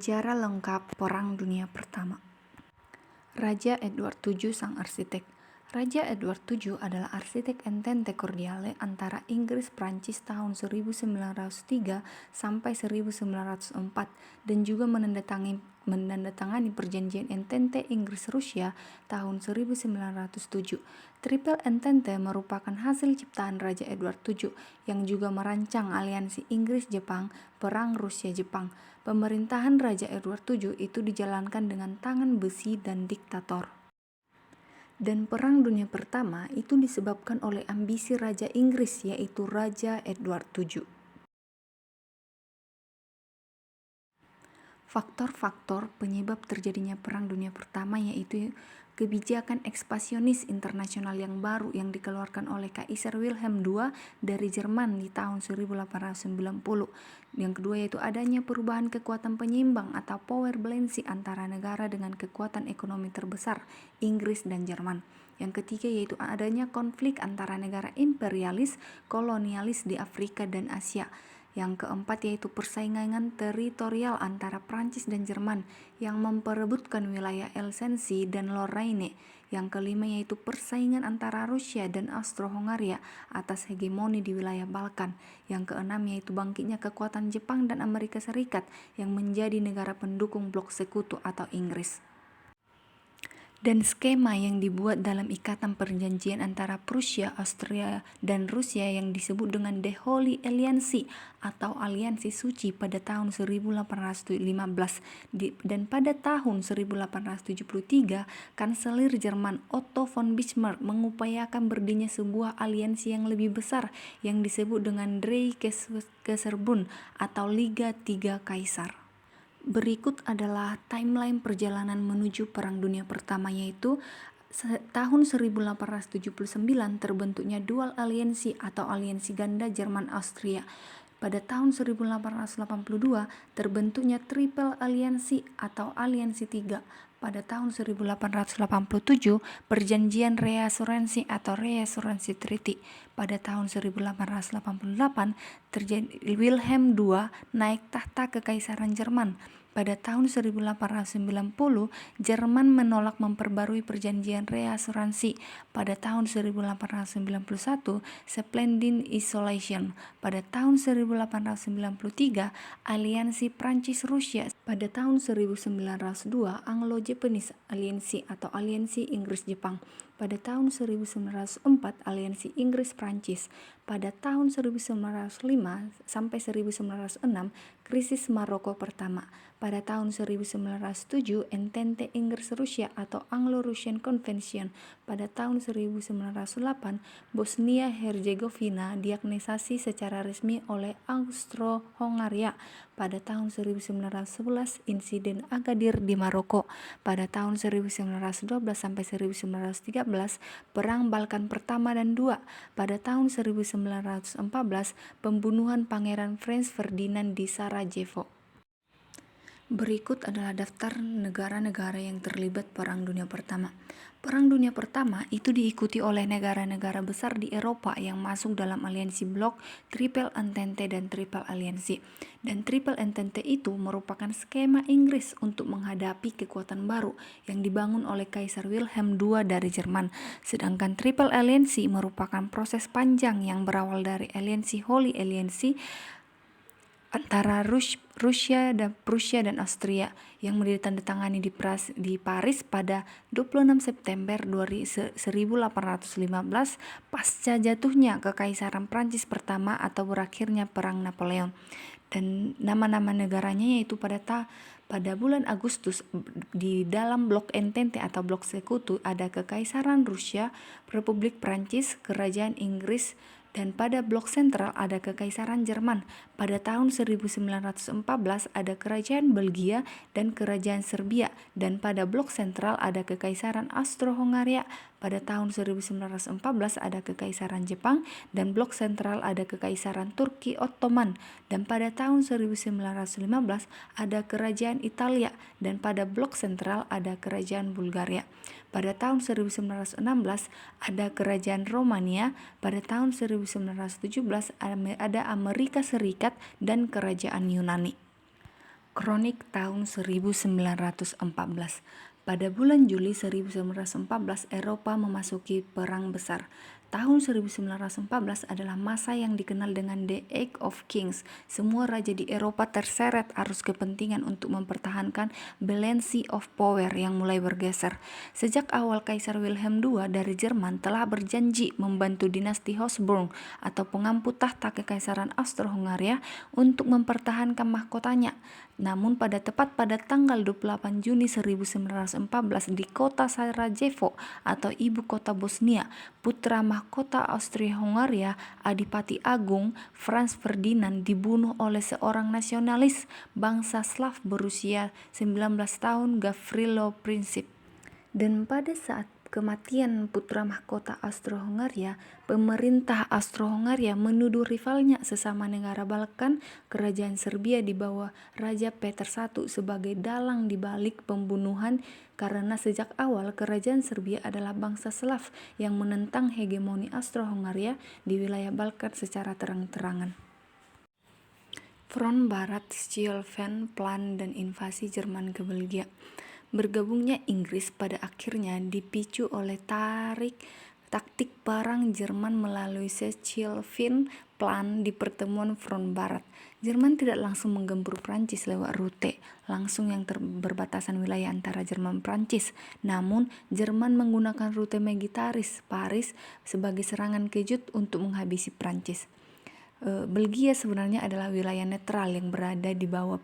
Sejarah lengkap Perang Dunia Pertama. Raja Edward VII sang arsitek. Raja Edward VII adalah arsitek Entente Cordiale antara Inggris Prancis tahun 1903 sampai 1904 dan juga menandatangani perjanjian Entente Inggris-Rusia tahun 1907. Triple Entente merupakan hasil ciptaan Raja Edward VII yang juga merancang aliansi Inggris-Jepang, Perang Rusia-Jepang. Pemerintahan Raja Edward VII itu dijalankan dengan tangan besi dan diktator. Dan Perang Dunia Pertama itu disebabkan oleh ambisi Raja Inggris, yaitu Raja Edward VII. Faktor-faktor penyebab terjadinya Perang Dunia Pertama yaitu kebijakan ekspansionis internasional yang baru yang dikeluarkan oleh Kaisar Wilhelm II dari Jerman di tahun 1890. Yang kedua yaitu adanya perubahan kekuatan penyeimbang atau power balancing antara negara dengan kekuatan ekonomi terbesar, Inggris dan Jerman. Yang ketiga yaitu adanya konflik antara negara imperialis, kolonialis di Afrika dan Asia. Yang keempat yaitu persaingan teritorial antara Prancis dan Jerman yang memperebutkan wilayah Alsace dan Lorraine. Yang kelima yaitu persaingan antara Rusia dan Austro-Hongaria atas hegemoni di wilayah Balkan. Yang keenam yaitu bangkitnya kekuatan Jepang dan Amerika Serikat yang menjadi negara pendukung blok sekutu atau Inggris. Dan skema yang dibuat dalam ikatan perjanjian antara Prusia, Austria, dan Rusia yang disebut dengan The Holy Alliance atau Aliansi Suci pada tahun 1815 dan pada tahun 1873 Kanselir Jerman Otto von Bismarck mengupayakan berdirinya sebuah aliansi yang lebih besar yang disebut dengan Dreieckesverbund atau Liga Tiga Kaisar. Berikut adalah timeline perjalanan menuju Perang Dunia Pertama yaitu tahun 1879 terbentuknya Dual Aliansi atau aliansi ganda Jerman-Austria. Pada tahun 1882 terbentuknya Triple Aliansi atau aliansi tiga. Pada tahun 1887 perjanjian reasuransi atau reasuransi treaty. Pada tahun 1888 terjadi Wilhelm II naik tahta kekaisaran Jerman. Pada tahun 1890 Jerman menolak memperbarui perjanjian reasuransi. Pada tahun 1891 Splendid Isolation. Pada tahun 1893 aliansi Prancis-Rusia. Pada tahun 1902 Anglo-Japanese Alliance atau aliansi Inggris-Jepang. Pada tahun 1904 aliansi Inggris-Prancis. Pada tahun 1905 sampai 1906 krisis Maroko pertama. Pada tahun 1907 Entente Inggris-Rusia atau Anglo-Russian Convention. Pada tahun 1908 Bosnia-Herzegovina diagnosasi secara resmi oleh Austro-Hongaria. Pada tahun 1911 insiden Agadir di Maroko. Pada tahun 1912 sampai 1913 Perang Balkan pertama dan dua. Pada tahun 1914 pembunuhan Pangeran Franz Ferdinand di Sarajevo. Berikut adalah daftar negara-negara yang terlibat Perang Dunia Pertama. Perang Dunia Pertama itu diikuti oleh negara-negara besar di Eropa yang masuk dalam aliansi blok Triple Entente dan Triple Alliance. Dan Triple Entente itu merupakan skema Inggris untuk menghadapi kekuatan baru yang dibangun oleh Kaisar Wilhelm II dari Jerman. Sedangkan Triple Alliance merupakan proses panjang yang berawal dari aliansi Holy Alliance antara Rusia dan Prusia dan Austria yang ditandatangani di Paris pada 26 September 1815 pasca jatuhnya Kekaisaran Prancis pertama atau berakhirnya Perang Napoleon. Dan nama-nama negaranya yaitu pada bulan Agustus di dalam blok Entente atau blok sekutu ada Kekaisaran Rusia, Republik Prancis, Kerajaan Inggris, dan pada blok sentral ada Kekaisaran Jerman. Pada tahun 1914 ada Kerajaan Belgia dan Kerajaan Serbia, dan pada blok sentral ada Kekaisaran Austro-Hongaria. Pada tahun 1914 ada Kekaisaran Jepang dan blok sentral ada Kekaisaran Turki Ottoman, dan pada tahun 1915 ada Kerajaan Italia dan pada blok sentral ada Kerajaan Bulgaria. Pada tahun 1916 ada Kerajaan Romania. Pada tahun 1917 ada Amerika Serikat dan Kerajaan Yunani. Kronik tahun 1914. Pada bulan Juli 1914, Eropa memasuki Perang Besar. Tahun 1914 adalah masa yang dikenal dengan The Age of Kings. Semua raja di Eropa terseret arus kepentingan untuk mempertahankan balance of power yang mulai bergeser. Sejak awal Kaisar Wilhelm II dari Jerman telah berjanji membantu dinasti Habsburg atau pengampu tahta Kekaisaran Austro-Hungaria untuk mempertahankan mahkotanya. Namun tepat pada tanggal 28 Juni 1914 di kota Sarajevo atau ibu kota Bosnia, putra mahkota Austria-Hungaria, Adipati Agung Franz Ferdinand dibunuh oleh seorang nasionalis bangsa Slav berusia 19 tahun, Gavrilo Princip. Dan pada saat kematian putra mahkota Austro-Hungaria, pemerintah Austro-Hungaria menuduh rivalnya sesama negara Balkan, kerajaan Serbia di bawah Raja Peter I, sebagai dalang di balik pembunuhan, karena sejak awal kerajaan Serbia adalah bangsa Slav yang menentang hegemoni Austro-Hungaria di wilayah Balkan secara terang-terangan. Front Barat, Schlieffen Plan, dan invasi Jerman ke Belgia. Bergabungnya Inggris pada akhirnya dipicu oleh taktik perang Jerman melalui Schlieffen Plan di pertemuan Front Barat. Jerman tidak langsung menggempur Prancis lewat rute langsung yang berbatasan wilayah antara Jerman-Prancis. Namun, Jerman menggunakan rute Megitaris Paris sebagai serangan kejut untuk menghabisi Prancis. Belgia sebenarnya adalah wilayah netral yang berada di bawah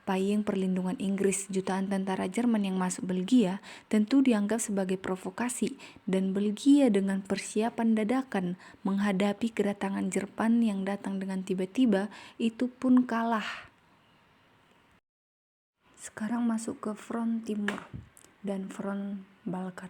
payung perlindungan Inggris. Jutaan tentara Jerman yang masuk Belgia tentu dianggap sebagai provokasi, dan Belgia dengan persiapan dadakan menghadapi kedatangan Jerman yang datang dengan tiba-tiba itu pun kalah. Sekarang masuk ke front timur dan front Balkan.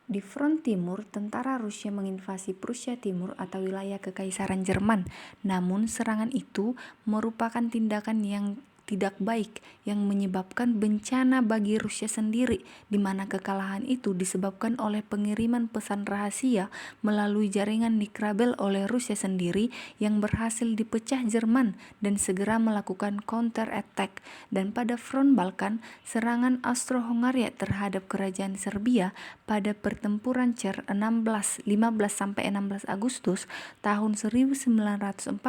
Di front timur, tentara Rusia menginvasi Prusia Timur atau wilayah Kekaisaran Jerman. Namun serangan itu merupakan tindakan yang tidak baik yang menyebabkan bencana bagi Rusia sendiri, di mana kekalahan itu disebabkan oleh pengiriman pesan rahasia melalui jaringan Nikrabel oleh Rusia sendiri yang berhasil dipecah Jerman dan segera melakukan counter attack. Dan pada front Balkan, serangan Austro-Hungaria terhadap kerajaan Serbia pada pertempuran Cer 15-16 Agustus tahun 1914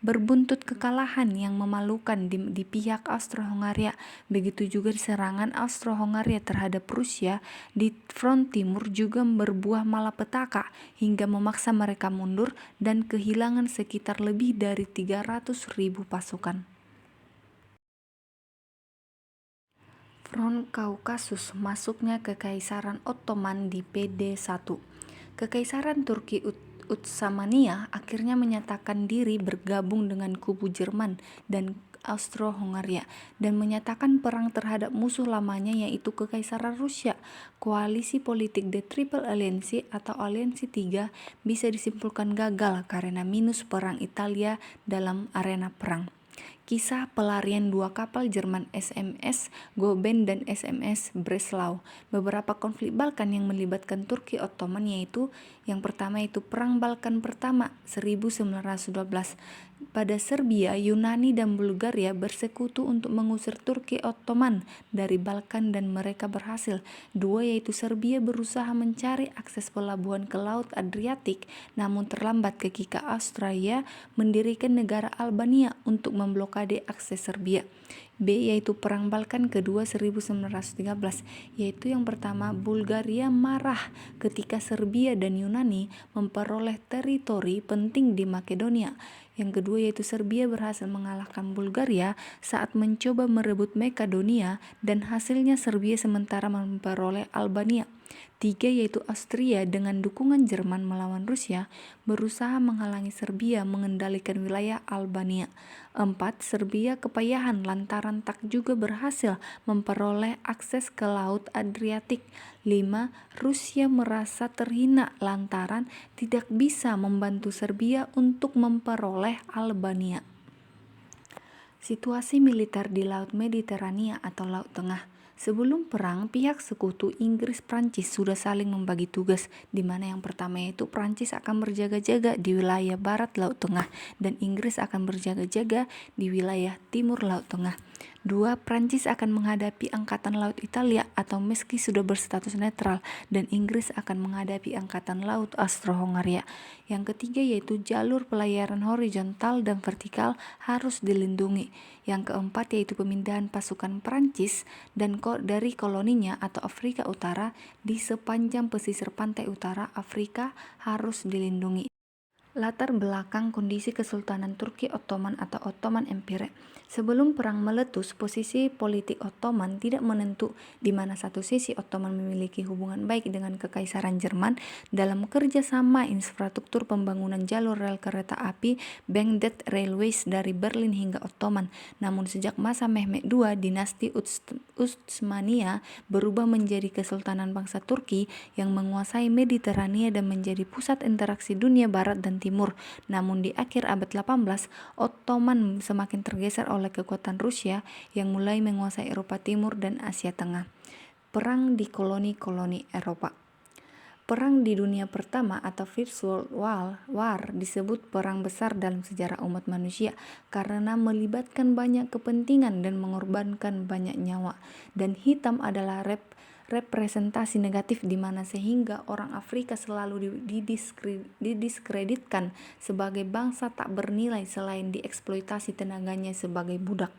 berbuntut kekalahan yang memalukan di pihak Austro-Hungaria. Begitu juga serangan Austro-Hungaria terhadap Rusia di front timur juga berbuah malapetaka hingga memaksa mereka mundur dan kehilangan sekitar lebih dari 300.000 pasukan. Front Kaukasus, masuknya Kekaisaran Ottoman di PD-1. Kekaisaran Turki Utsmaniyah akhirnya menyatakan diri bergabung dengan kubu Jerman dan Austro-Hungaria dan menyatakan perang terhadap musuh lamanya yaitu Kekaisaran Rusia. Koalisi politik The Triple Alliance atau Aliansi 3 bisa disimpulkan gagal karena minus perang Italia dalam arena perang. Kisah pelarian dua kapal Jerman SMS Goben dan SMS Breslau. Beberapa konflik Balkan yang melibatkan Turki Ottoman yaitu yang pertama itu Perang Balkan Pertama 1912. Pada Serbia, Yunani dan Bulgaria bersekutu untuk mengusir Turki Ottoman dari Balkan dan mereka berhasil. Dua yaitu Serbia berusaha mencari akses pelabuhan ke Laut Adriatik namun terlambat ketika Austria mendirikan negara Albania untuk memblokade akses Serbia. B yaitu Perang Balkan Kedua 1913, yaitu yang pertama Bulgaria marah ketika Serbia dan Yunani memperoleh teritori penting di Makedonia. Yang kedua yaitu Serbia berhasil mengalahkan Bulgaria saat mencoba merebut Makedonia dan hasilnya Serbia sementara memperoleh Albania. 3 yaitu Austria dengan dukungan Jerman melawan Rusia berusaha menghalangi Serbia mengendalikan wilayah Albania. 4 Serbia kepayahan lantaran tak juga berhasil memperoleh akses ke Laut Adriatik. 5 Rusia merasa terhina lantaran tidak bisa membantu Serbia untuk memperoleh Albania. Situasi militer di Laut Mediterania atau Laut Tengah. Sebelum perang, pihak sekutu Inggris-Prancis sudah saling membagi tugas, di mana yang pertama yaitu Prancis akan berjaga-jaga di wilayah barat Laut Tengah dan Inggris akan berjaga-jaga di wilayah timur Laut Tengah. 2. Prancis akan menghadapi Angkatan Laut Italia atau meski sudah berstatus netral, dan Inggris akan menghadapi Angkatan Laut Austro-Hungaria. Yang ketiga yaitu jalur pelayaran horizontal dan vertikal harus dilindungi. Yang keempat yaitu pemindahan pasukan Prancis dan dari koloninya atau Afrika Utara di sepanjang pesisir pantai utara Afrika harus dilindungi. Latar belakang kondisi Kesultanan Turki Ottoman atau Ottoman Empire. Sebelum perang meletus, posisi politik Ottoman tidak menentu, di mana satu sisi Ottoman memiliki hubungan baik dengan Kekaisaran Jerman dalam kerjasama infrastruktur pembangunan jalur rel kereta api Baghdad Railways dari Berlin hingga Ottoman. Namun sejak masa Mehmed II, dinasti Utsmania berubah menjadi Kesultanan Bangsa Turki yang menguasai Mediterania dan menjadi pusat interaksi dunia barat dan timur. Namun di akhir abad 18, Ottoman semakin tergeser oleh kekuatan Rusia yang mulai menguasai Eropa Timur dan Asia Tengah. Perang di koloni-koloni Eropa. Perang di Dunia Pertama atau First World War disebut perang besar dalam sejarah umat manusia karena melibatkan banyak kepentingan dan mengorbankan banyak nyawa. Dan hitam adalah representasi negatif di mana sehingga orang Afrika selalu didiskreditkan sebagai bangsa tak bernilai selain dieksploitasi tenaganya sebagai budak.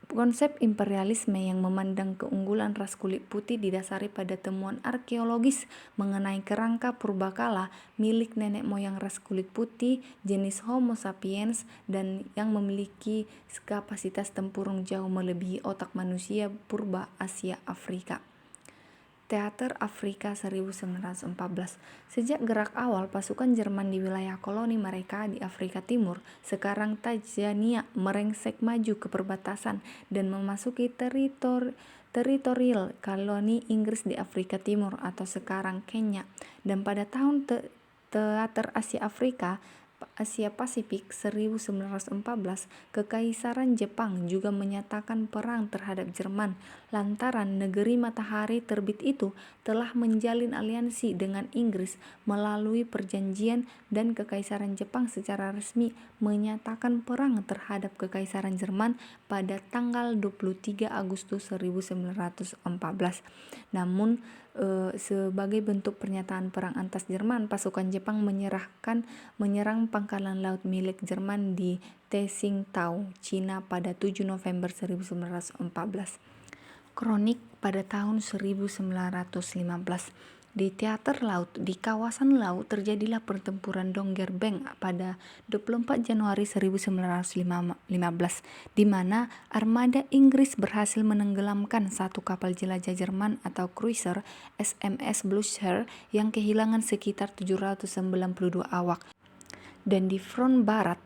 Konsep imperialisme yang memandang keunggulan ras kulit putih didasari pada temuan arkeologis mengenai kerangka purbakala milik nenek moyang ras kulit putih jenis Homo sapiens dan yang memiliki kapasitas tempurung jauh melebihi otak manusia purba Asia Afrika. Teater Afrika 1914. Sejak gerak awal pasukan Jerman di wilayah koloni mereka di Afrika Timur, sekarang Tanzania merengsek maju ke perbatasan dan memasuki teritorial koloni Inggris di Afrika Timur atau sekarang Kenya. Dan pada tahun Teater Asia Pasifik 1914, Kekaisaran Jepang juga menyatakan perang terhadap Jerman lantaran negeri matahari terbit itu telah menjalin aliansi dengan Inggris melalui perjanjian, dan Kekaisaran Jepang secara resmi menyatakan perang terhadap Kekaisaran Jerman pada tanggal 23 Agustus 1914. Namun sebagai bentuk pernyataan perang atas Jerman, pasukan Jepang menyerang pangkalan laut milik Jerman di Tsingtao, Cina pada 7 November 1914. Kronik pada tahun 1915. Di teater laut, di kawasan laut terjadilah pertempuran Dogger-Bank pada 24 Januari 1915, di mana armada Inggris berhasil menenggelamkan satu kapal jelajah Jerman atau cruiser SMS Blucher yang kehilangan sekitar 792 awak. Dan di front barat,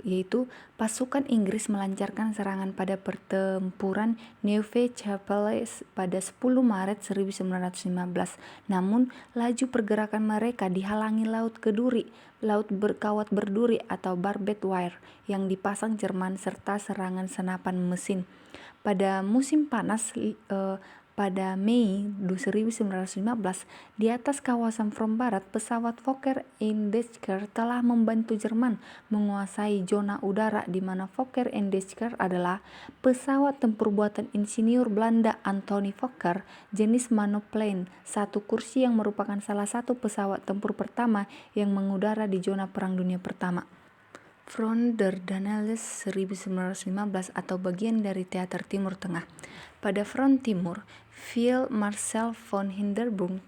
yaitu pasukan Inggris melancarkan serangan pada pertempuran Neuve-Chapelle pada 10 Maret 1915. Namun, laju pergerakan mereka dihalangi laut berkawat berduri atau barbed wire yang dipasang Jerman serta serangan senapan mesin. Pada musim panas pada Mei 1915, di atas kawasan front barat, pesawat Fokker-Eendeshker telah membantu Jerman menguasai zona udara, di mana Fokker-Eendeshker adalah pesawat tempur buatan insinyur Belanda Anthony Fokker jenis monoplane satu kursi yang merupakan salah satu pesawat tempur pertama yang mengudara di zona Perang Dunia Pertama. Front der Danelles 1915 atau bagian dari Teater Timur Tengah. Pada front timur, Field Marshal von Hindenburg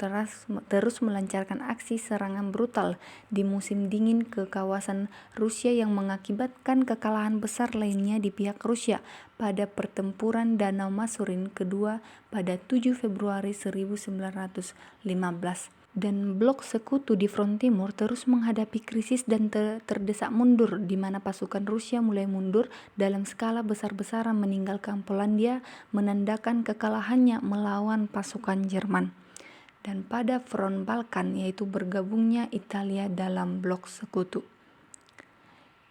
terus melancarkan aksi serangan brutal di musim dingin ke kawasan Rusia yang mengakibatkan kekalahan besar lainnya di pihak Rusia pada pertempuran Danau Masurin kedua pada 7 Februari 1915. Dan blok sekutu di front timur terus menghadapi krisis dan terdesak mundur, di mana pasukan Rusia mulai mundur dalam skala besar-besaran meninggalkan Polandia, menandakan kekalahannya melawan pasukan Jerman. Dan pada front Balkan, yaitu bergabungnya Italia dalam blok sekutu.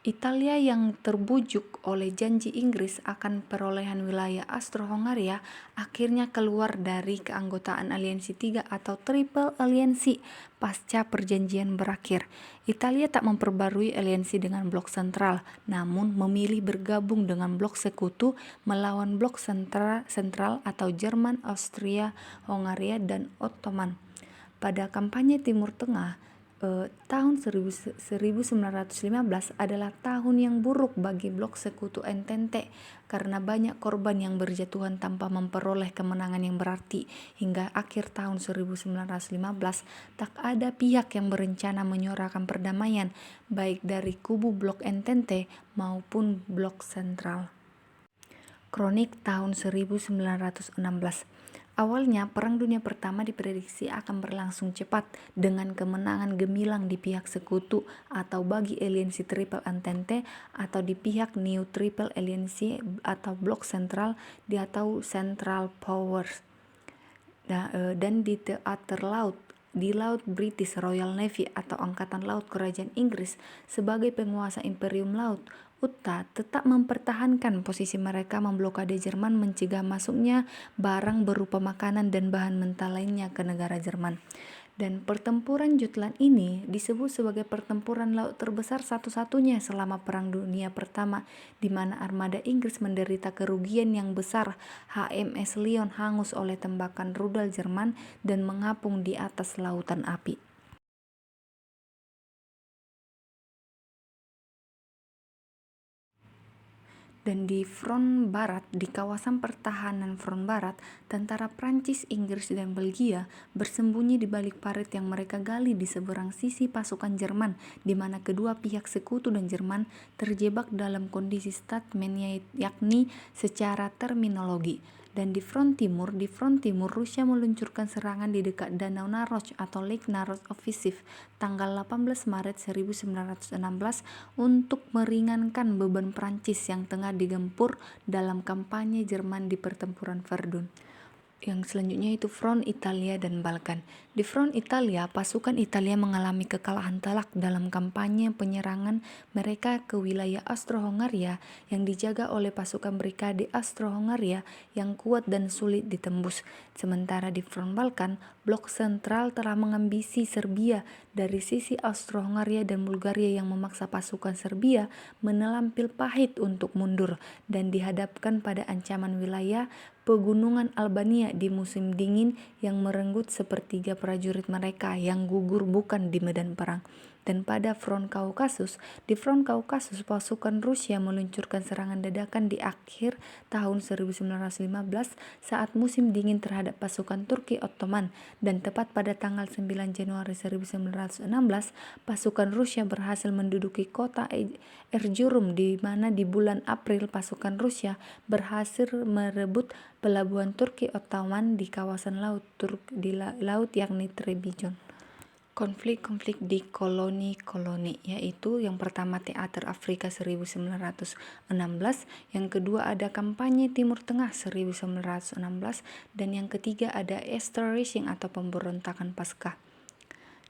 Italia yang terbujuk oleh janji Inggris akan perolehan wilayah Austro-Hongaria akhirnya keluar dari keanggotaan Aliansi Tiga atau Triple Aliansi pasca perjanjian berakhir. Italia tak memperbarui aliansi dengan blok sentral, namun memilih bergabung dengan blok sekutu melawan blok sentral atau Jerman, Austria, Hongaria, dan Ottoman. Pada kampanye Timur Tengah, tahun 1915 adalah tahun yang buruk bagi blok sekutu Entente karena banyak korban yang berjatuhan tanpa memperoleh kemenangan yang berarti. Hingga akhir tahun 1915 tak ada pihak yang berencana menyuarakan perdamaian, baik dari kubu blok Entente maupun blok sentral. Kronik tahun 1916. Awalnya, Perang Dunia Pertama diprediksi akan berlangsung cepat dengan kemenangan gemilang di pihak sekutu atau bagi aliansi Triple Entente atau di pihak New Triple Alliance atau blok sentral atau Central Powers. Dan di teater laut, di Laut British Royal Navy atau Angkatan Laut Kerajaan Inggris sebagai penguasa Imperium Laut, UTA tetap mempertahankan posisi mereka memblokade Jerman mencegah masuknya barang berupa makanan dan bahan mentah lainnya ke negara Jerman. Dan pertempuran Jutland ini disebut sebagai pertempuran laut terbesar satu-satunya selama Perang Dunia Pertama, di mana armada Inggris menderita kerugian yang besar. HMS Lion hangus oleh tembakan rudal Jerman dan mengapung di atas lautan api. Dan di front barat, di kawasan pertahanan front barat, tentara Prancis, Inggris, dan Belgia bersembunyi di balik parit yang mereka gali di seberang sisi pasukan Jerman, di mana kedua pihak sekutu dan Jerman terjebak dalam kondisi statement, yakni secara terminologi. Dan di front timur, Rusia meluncurkan serangan di dekat Danau Naroch atau Lake Naroch Offensive tanggal 18 Maret 1916 untuk meringankan beban Prancis yang tengah digempur dalam kampanye Jerman di pertempuran Verdun. Yang selanjutnya itu front Italia dan Balkan. Di front Italia, pasukan Italia mengalami kekalahan telak dalam kampanye penyerangan mereka ke wilayah Austro-Hongaria yang dijaga oleh pasukan Brigade Austro-Hongaria yang kuat dan sulit ditembus. Sementara di front Balkan, blok sentral telah mengambisi Serbia dari sisi Austro-Hongaria dan Bulgaria yang memaksa pasukan Serbia menelan pil pahit untuk mundur dan dihadapkan pada ancaman wilayah pegunungan Albania di musim dingin yang merenggut sepertiga prajurit mereka yang gugur bukan di medan perang. Dan pada front Kaukasus, di front Kaukasus pasukan Rusia meluncurkan serangan dadakan di akhir tahun 1915 saat musim dingin terhadap pasukan Turki Ottoman, dan tepat pada tanggal 9 Januari 1916 pasukan Rusia berhasil menduduki kota Erzurum, di mana di bulan April pasukan Rusia berhasil merebut pelabuhan Turki Ottoman di kawasan laut yakni Trebizond. Konflik-konflik di koloni-koloni, yaitu yang pertama teater Afrika 1916, yang kedua ada kampanye Timur Tengah 1916, dan yang ketiga ada Easter Rising atau pemberontakan Paskah,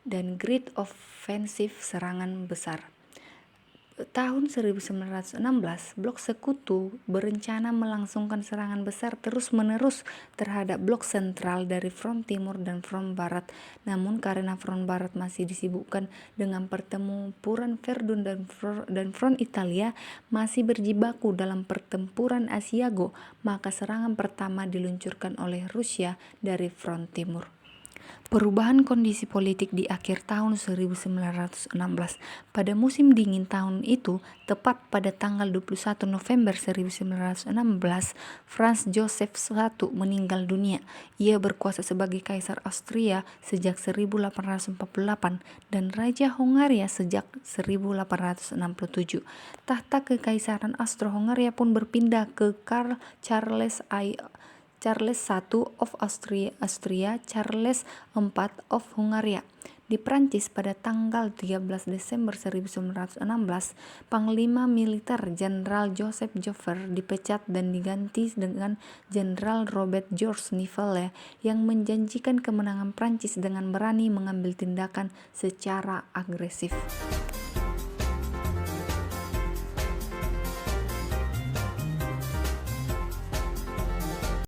dan Great Offensive serangan besar. Tahun 1916, blok sekutu berencana melangsungkan serangan besar terus-menerus terhadap blok sentral dari front timur dan front barat. Namun karena front barat masih disibukkan dengan pertempuran Verdun dan front Italia masih berjibaku dalam pertempuran Asiago, maka serangan pertama diluncurkan oleh Rusia dari front timur. Perubahan kondisi politik di akhir tahun 1916. Pada musim dingin tahun itu, tepat pada tanggal 21 November 1916, Franz Joseph I meninggal dunia. Ia berkuasa sebagai Kaisar Austria sejak 1848 dan Raja Hongaria sejak 1867. Tahta Kekaisaran Austro-Hongaria pun berpindah ke Karl Charles I of Austria, Charles IV of Hungaria. Di Prancis pada tanggal 13 Desember 1916, Panglima Militer Jenderal Joseph Joffre dipecat dan diganti dengan Jenderal Robert Georges Nivelle yang menjanjikan kemenangan Prancis dengan berani mengambil tindakan secara agresif.